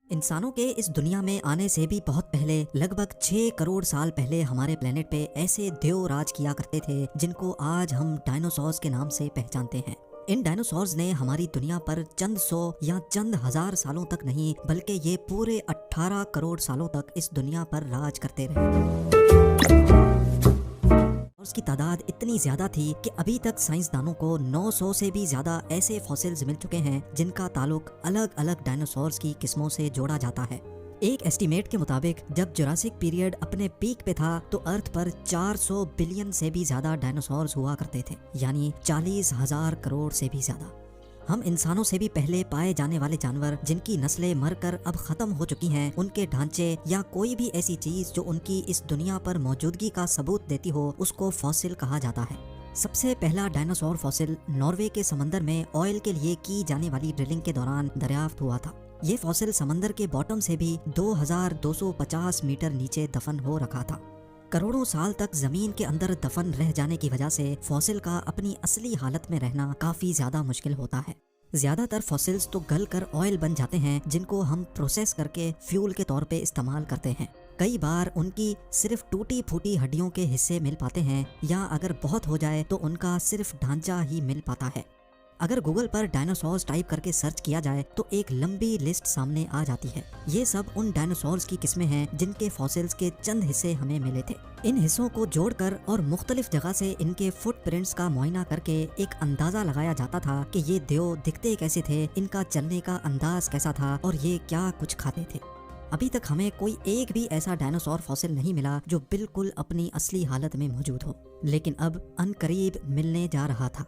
इंसानों के इस दुनिया में आने से भी बहुत पहले, लगभग 6 करोड़ साल पहले हमारे प्लेनेट पे ऐसे देव राज किया करते थे जिनको आज हम डायनासोर्स के नाम से पहचानते हैं। इन डायनासोर्स ने हमारी दुनिया पर चंद सौ या चंद हजार सालों तक नहीं, बल्कि ये पूरे 18 करोड़ सालों तक इस दुनिया पर राज करते रहे। उसकी तादाद इतनी ज्यादा थी कि अभी तक साइंसदानों को 900 से भी ज्यादा ऐसे फॉसिल्स मिल चुके हैं जिनका ताल्लुक अलग अलग डायनासोर्स की किस्मों से जोड़ा जाता है। एक एस्टीमेट के मुताबिक जब जुरासिक पीरियड अपने पीक पे था तो अर्थ पर 400 बिलियन से भी ज्यादा डायनासोर्स हुआ करते थे, यानी 40,000 करोड़ से भी ज्यादा। हम इंसानों से भी पहले पाए जाने वाले जानवर जिनकी नस्लें मरकर अब खत्म हो चुकी हैं, उनके ढांचे या कोई भी ऐसी चीज जो उनकी इस दुनिया पर मौजूदगी का सबूत देती हो, उसको फॉसिल कहा जाता है। सबसे पहला डायनासोर फॉसिल नॉर्वे के समंदर में ऑयल के लिए की जाने वाली ड्रिलिंग के दौरान दरियाफ्त हुआ था। ये फॉसिल समंदर के बॉटम से भी 2250 मीटर नीचे दफन हो रखा था। करोड़ों साल तक जमीन के अंदर दफन रह जाने की वजह से फॉसिल का अपनी असली हालत में रहना काफी ज्यादा मुश्किल होता है। ज्यादातर फॉसिल्स तो गल कर ऑयल बन जाते हैं जिनको हम प्रोसेस करके फ्यूल के तौर पे इस्तेमाल करते हैं। कई बार उनकी सिर्फ टूटी फूटी हड्डियों के हिस्से मिल पाते हैं, या अगर बहुत हो जाए तो उनका सिर्फ ढांचा ही मिल पाता है। अगर गूगल पर डायनासोर्स टाइप करके सर्च किया जाए तो एक लंबी लिस्ट सामने आ जाती है। ये सब उन डायनासोर्स की किस्में हैं जिनके फॉसिल्स के चंद हिस्से हमें मिले थे। इन हिस्सों को जोड़कर और मुख्तलिफ जगह से इनके फुटप्रिंट्स का मुआयना करके एक अंदाजा लगाया जाता था कि ये देव दिखते कैसे थे, इनका चलने का अंदाज कैसा था और ये क्या कुछ खाते थे। अभी तक हमें कोई एक भी ऐसा डायनासोर फॉसिल नहीं मिला जो बिल्कुल अपनी असली हालत में मौजूद हो, लेकिन अब अनकरीब मिलने जा रहा था।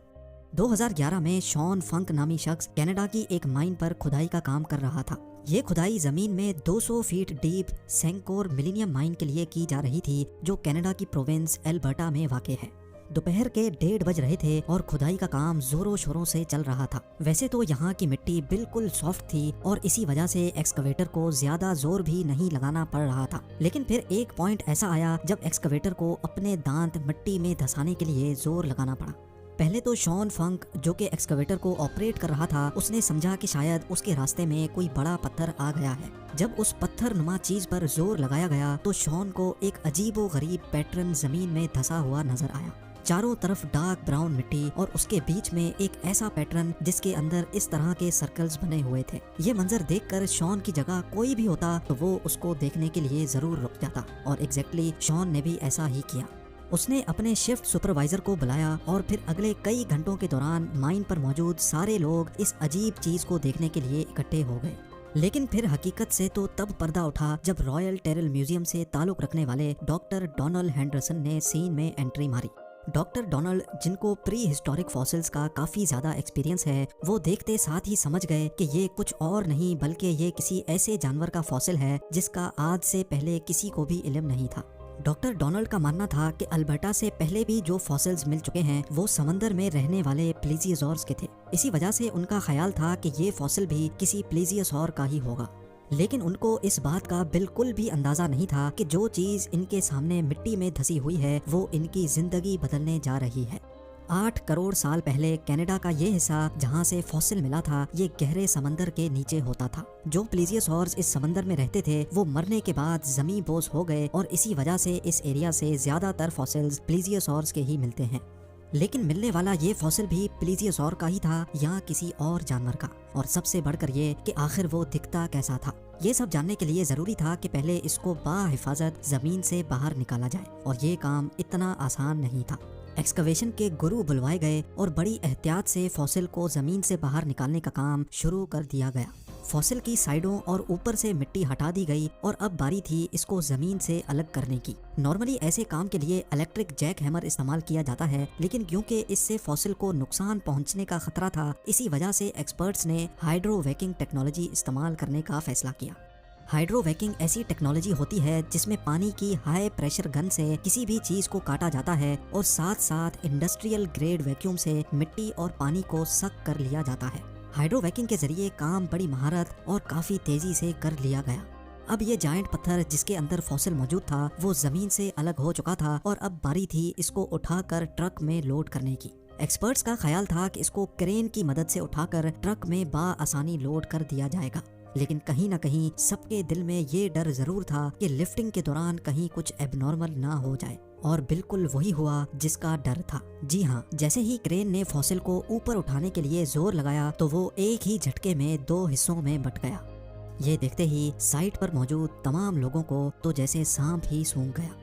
2011 में शॉन फंक नामी शख्स कनाडा की एक माइन पर खुदाई का काम कर रहा था। ये खुदाई जमीन में 200 फीट डीप सेंकोर मिलीनियम माइन के लिए की जा रही थी, जो कनाडा की प्रोविंस एल्बर्टा में वाक़ है। दोपहर के 1:30 बज रहे थे और खुदाई का काम जोरों शोरों से चल रहा था। वैसे तो यहाँ की मिट्टी बिल्कुल सॉफ्ट थी और इसी वजह से एक्सकवेटर को ज्यादा जोर भी नहीं लगाना पड़ रहा था, लेकिन फिर एक पॉइंट ऐसा आया जब एक्सकवेटर को अपने दांत मिट्टी में धंसाने के लिए जोर लगाना पड़ा। पहले तो शॉन फंक, जो कि एक्सकवेटर को ऑपरेट कर रहा था, उसने समझा कि शायद उसके रास्ते में कोई बड़ा पत्थर आ गया है। जब उस पत्थर नुमा चीज पर जोर लगाया गया तो शॉन को एक अजीबो गरीब पैटर्न जमीन में धंसा हुआ नजर आया। चारों तरफ डार्क ब्राउन मिट्टी और उसके बीच में एक ऐसा पैटर्न जिसके अंदर इस तरह के सर्कल्स बने हुए थे। ये मंजर देखकर शॉन की जगह कोई भी होता तो वो उसको देखने के लिए जरूर रुक जाता, और एग्जैक्टली शॉन ने भी ऐसा ही किया। उसने अपने शिफ्ट सुपरवाइजर को बुलाया और फिर अगले कई घंटों के दौरान माइन पर मौजूद सारे लोग इस अजीब चीज को देखने के लिए इकट्ठे हो गए। लेकिन फिर हकीकत से तो तब पर्दा उठा जब रॉयल टेरल म्यूजियम से ताल्लुक रखने वाले डॉक्टर डोनाल्ड हेंडरसन ने सीन में एंट्री मारी। डॉक्टर डोनाल्ड, जिनको प्री हिस्टोरिक फॉसिल्स का काफी ज्यादा एक्सपीरियंस है, वो देखते साथ ही समझ गए कि ये कुछ और नहीं बल्कि ये किसी ऐसे जानवर का फॉसिल है जिसका आज से पहले किसी को भी इल्म नहीं था। डॉक्टर डोनाल्ड का मानना था कि अल्बर्टा से पहले भी जो फॉसिल्स मिल चुके हैं वो समंदर में रहने वाले प्लेजियोसॉर्स के थे। इसी वजह से उनका ख्याल था कि ये फॉसिल भी किसी प्लेजियोसॉर का ही होगा। लेकिन उनको इस बात का बिल्कुल भी अंदाजा नहीं था कि जो चीज इनके सामने मिट्टी में धसी हुई है वो इनकी जिंदगी बदलने जा रही है। 8 करोड़ साल पहले कनाडा का ये हिस्सा जहाँ से फॉसिल मिला था, ये गहरे समंदर के नीचे होता था। जो प्लेजियोसॉर्स इस समंदर में रहते थे वो मरने के बाद जमी बोस हो गए और इसी वजह से इस एरिया से ज्यादातर फॉसिल्स प्लेजियोसॉर्स के ही मिलते हैं। लेकिन मिलने वाला ये फॉसिल भी प्लेजियोसॉर का ही था या किसी और जानवर का, और सबसे बढ़कर ये कि आखिर वो दिखता कैसा था। ये सब जानने के लिए जरूरी था कि पहले इसको बाहिफाजत जमीन से बाहर निकाला जाए, और ये काम इतना आसान नहीं था। एक्सकवेशन के गुरु बुलवाए गए और बड़ी एहतियात से फॉसिल को जमीन से बाहर निकालने का काम शुरू कर दिया गया। फॉसिल की साइडों और ऊपर से मिट्टी हटा दी गई और अब बारी थी इसको जमीन से अलग करने की। नॉर्मली ऐसे काम के लिए इलेक्ट्रिक जैक हैमर इस्तेमाल किया जाता है, लेकिन क्योंकि इससे फॉसिल को नुकसान पहुंचने का खतरा था, इसी वजह से एक्सपर्ट्स ने हाइड्रोवैकिंग टेक्नोलॉजी इस्तेमाल करने का फैसला किया। हाइड्रोवैकिंग ऐसी टेक्नोलॉजी होती है जिसमें पानी की हाई प्रेशर गन से किसी भी चीज को काटा जाता है और साथ साथ इंडस्ट्रियल ग्रेड वैक्यूम से मिट्टी और पानी को सक कर लिया जाता है। हाइड्रोवैकिंग के जरिए काम बड़ी महारत और काफी तेजी से कर लिया गया। अब ये जायंट पत्थर जिसके अंदर फॉसिल मौजूद था वो जमीन से अलग हो चुका था और अब बारी थी इसको उठाकर ट्रक में लोड करने की। एक्सपर्ट्स का ख्याल था कि इसको क्रेन की मदद से उठाकर ट्रक में बाआसानी लोड कर दिया जाएगा। लेकिन कहीं ना कहीं सबके दिल में ये डर जरूर था कि लिफ्टिंग के दौरान कहीं कुछ एबनॉर्मल ना हो जाए। और बिल्कुल वही हुआ जिसका डर था। जी हाँ, जैसे ही क्रेन ने फॉसिल को ऊपर उठाने के लिए जोर लगाया तो वो एक ही झटके में 2 हिस्सों में बट गया। ये देखते ही साइट पर मौजूद तमाम लोगों को तो जैसे सांप ही सूंघ गया।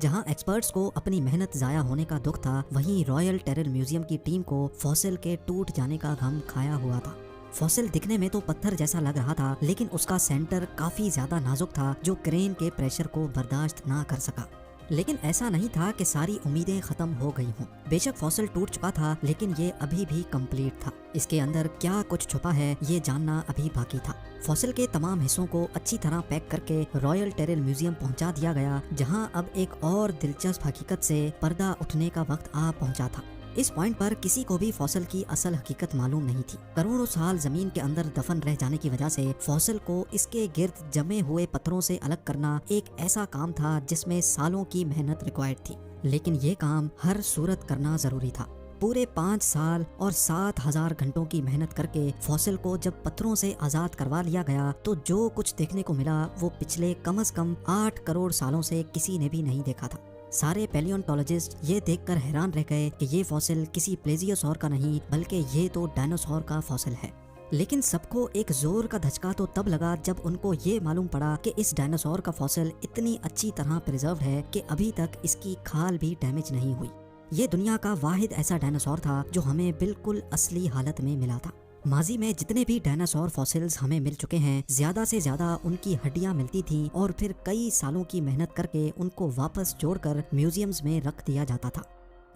जहां एक्सपर्ट्स को अपनी मेहनत जाया होने का दुख था, वहीं रॉयल टेरर म्यूजियम की टीम को फॉसिल के टूट जाने का गम खाया हुआ था। फॉसिल दिखने में तो पत्थर जैसा लग रहा था, लेकिन उसका सेंटर काफी ज्यादा नाजुक था जो क्रेन के प्रेशर को बर्दाश्त ना कर सका। लेकिन ऐसा नहीं था कि सारी उम्मीदें खत्म हो गई हों। बेशक फॉसिल टूट चुका था, लेकिन ये अभी भी कंप्लीट था। इसके अंदर क्या कुछ छुपा है ये जानना अभी बाकी था। फॉसिल के तमाम हिस्सों को अच्छी तरह पैक करके रॉयल टेरर म्यूजियम पहुंचा दिया गया, जहां अब एक और दिलचस्प हकीकत से पर्दा उठने का वक्त आ पहुंचा था। इस पॉइंट पर किसी को भी फॉसिल की असल हकीकत मालूम नहीं थी। करोड़ों साल जमीन के अंदर दफन रह जाने की वजह से फॉसिल को इसके गिर्द जमे हुए पत्थरों से अलग करना एक ऐसा काम था जिसमें सालों की मेहनत रिक्वायर्ड थी। लेकिन ये काम हर सूरत करना जरूरी था। पूरे 5 साल और 7,000 घंटों की मेहनत करके फॉसिल को जब पत्थरों से आजाद करवा लिया गया तो जो कुछ देखने को मिला वो पिछले कम से कम 8 करोड़ सालों से किसी ने भी नहीं देखा था। सारे पैलियोंटोलॉजिस्ट ये देखकर हैरान रह गए कि ये फॉसिल किसी प्लेजियोसॉर का नहीं बल्कि ये तो डायनासोर का फॉसिल है। लेकिन सबको एक जोर का धचका तो तब लगा जब उनको ये मालूम पड़ा कि इस डायनासोर का फॉसिल इतनी अच्छी तरह प्रिजर्व है कि अभी तक इसकी खाल भी डैमेज नहीं हुई। ये दुनिया का वाहिद ऐसा डायनासोर था जो हमें बिल्कुल असली हालत में मिला था। माजी में जितने भी डायनासोर फॉसिल्स हमें मिल चुके हैं, ज्यादा से ज्यादा उनकी हड्डियां मिलती थीं और फिर कई सालों की मेहनत करके उनको वापस जोड़कर म्यूजियम्स में रख दिया जाता था।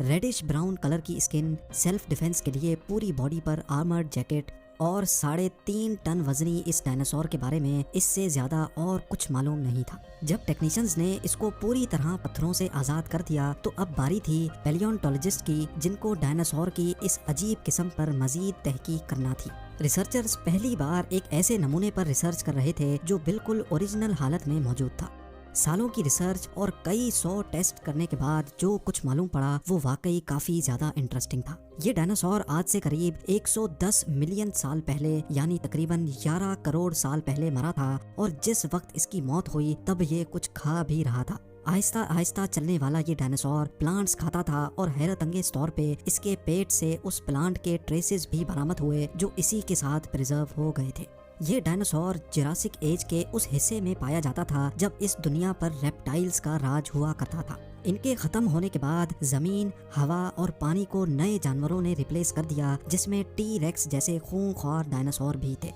रेडिश ब्राउन कलर की स्किन, सेल्फ डिफेंस के लिए पूरी बॉडी पर आर्मर्ड जैकेट और 3.5 टन वजनी इस डायनासोर के बारे में इससे ज्यादा और कुछ मालूम नहीं था। जब टेक्नीशियंस ने इसको पूरी तरह पत्थरों से आजाद कर दिया तो अब बारी थी पैलियोंटोलॉजिस्ट की, जिनको डायनासोर की इस अजीब किस्म पर मजीद तहकीक करना थी। रिसर्चर्स पहली बार एक ऐसे नमूने पर रिसर्च कर रहे थे जो बिल्कुल ओरिजिनल हालत में मौजूद था। सालों की रिसर्च और कई 100 टेस्ट करने के बाद जो कुछ मालूम पड़ा वो वाकई काफी ज्यादा इंटरेस्टिंग था। ये डायनासोर आज से करीब 110 मिलियन साल पहले यानी तकरीबन 11 करोड़ साल पहले मरा था और जिस वक्त इसकी मौत हुई तब ये कुछ खा भी रहा था। आहिस्ता आहिस्ता चलने वाला ये डायनासोर प्लांट्स खाता था और हैरत अंगेज तौर पे इसके पेट से उस प्लांट के ट्रेसेस भी बरामद हुए जो इसी के साथ प्रिजर्व हो गए थे। ये डायनासोर जुरासिक एज के उस हिस्से में पाया जाता था जब इस दुनिया पर रेप्टाइल्स का राज हुआ करता था। इनके खत्म होने के बाद जमीन, हवा और पानी को नए जानवरों ने रिप्लेस कर दिया, जिसमें टी रेक्स जैसे खूंखार डायनासोर भी थे।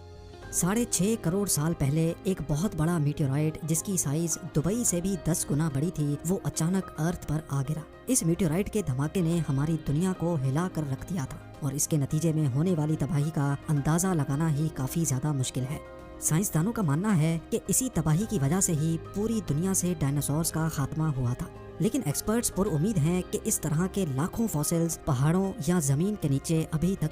6.5 करोड़ साल पहले एक बहुत बड़ा मीटेओराइट जिसकी साइज दुबई से भी 10 गुना बड़ी थी, वो अचानक अर्थ पर आ गिरा। इस मीटेओराइट के धमाके ने हमारी दुनिया को हिला कर रख दिया था और इसके नतीजे में होने वाली तबाही का अंदाजा लगाना ही काफी ज्यादा मुश्किल है। साइंसदानों का मानना है कि इसी तबाही की वजह से ही पूरी दुनिया से डायनासोर्स का खात्मा हुआ था। लेकिन एक्सपर्ट्स पुर उम्मीद हैं कि इस तरह के लाखों फॉसिल्स पहाड़ों या जमीन के नीचे अभी तक